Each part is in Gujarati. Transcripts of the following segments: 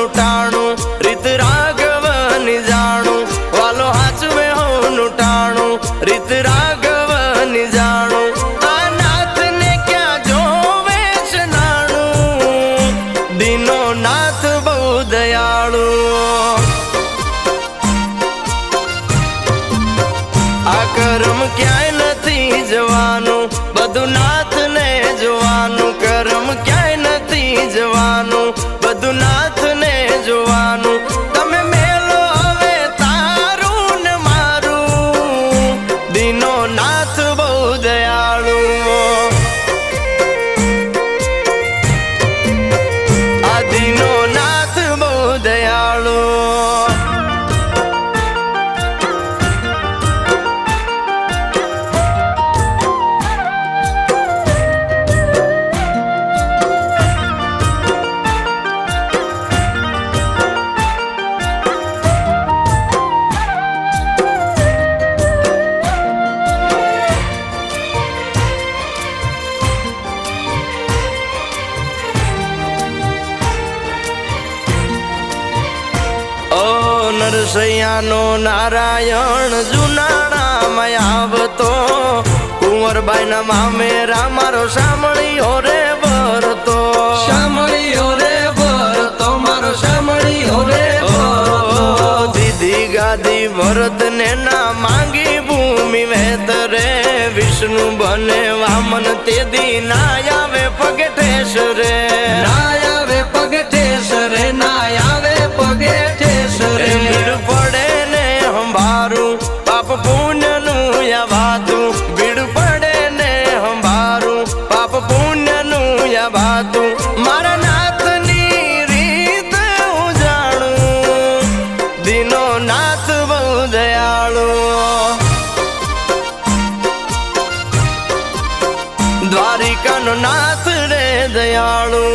હોનું ટાણું રીત રાઘવની જાણું વાલો હાચવે હોનું ટાણું રીત રાઘવની જાણું આ નાથને ક્યાં જોવે છે નાણું દીનો નાથ બહુ દયાળુ આ કરમ ક્યાંય નથી જવાનું બધું નાથને જોવાનું કરમ ક્યાંય નથી જવાનું બધું નાથને જોવાનું તમે મેલો હવે તારું ને મારું દીનો નાથ બહુ દયાળુ આ દીનો નાથ બહુ દયાળુ નરસૈયાનો નારાયણ જુનાળામાં આવતો કુંવરબાઈના મામેરા મારો સાંભળ્યો રે ભરતો સાંભળ્યો રે ભરતો મારો સાંભળ્યો રે ભરતો દીધી ગાદી ભરત ને ના માંગી ભૂમિ વેતરે વિષ્ણુ બને વામન તે દી ના આવે પગે ઠેસ રે ના આવે પગે ઠેસ રે ના આવે પગે ઠેસ રે ભીડ પડે ને હંભારું પાપ પુણ્ય નું યા વાતું ભીડ પડે ને હંભારું પાપ પુણ્ય નું યા વાતું મારા નાથની રીત હું જાણું દીનો નાથ બહુ દયાળુ દ્વારિકાનો નાથ રે દયાળુ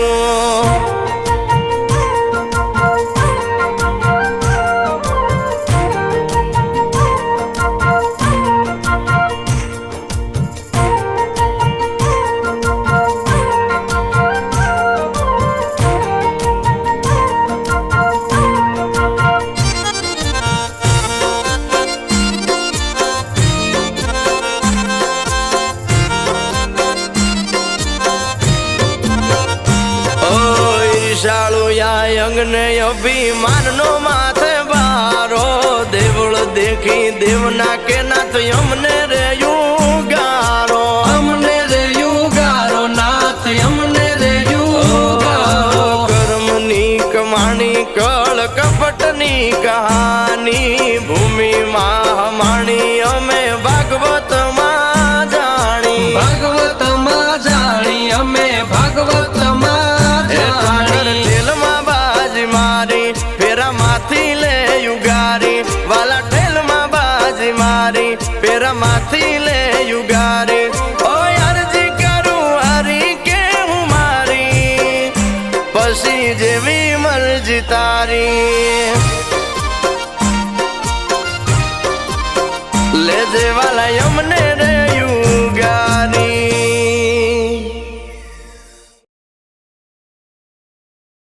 અંગને અભિમાન નો માથે બારો દેવળ દેખી દેવના કે નાથ અમને રે યુગારો અમને રે યુગારો નાથ અમને રે યુગારો કર્મની કમાણી કળ કપટની કહાની ભૂમિમાં હમાણી અમે ભાગવતમાં જાણી ભાગવતમાં જાણી અમે ભાગવતમાં જાણી મારી પેરા માથી લે યુગારી વાલા ઠેલમાં બાજી મારી પેરા માથી લે યુગારી ઓ અરજી કરું હરી કે હું મારી પછી જેવી મરજી તારી લેજે વાલા અમને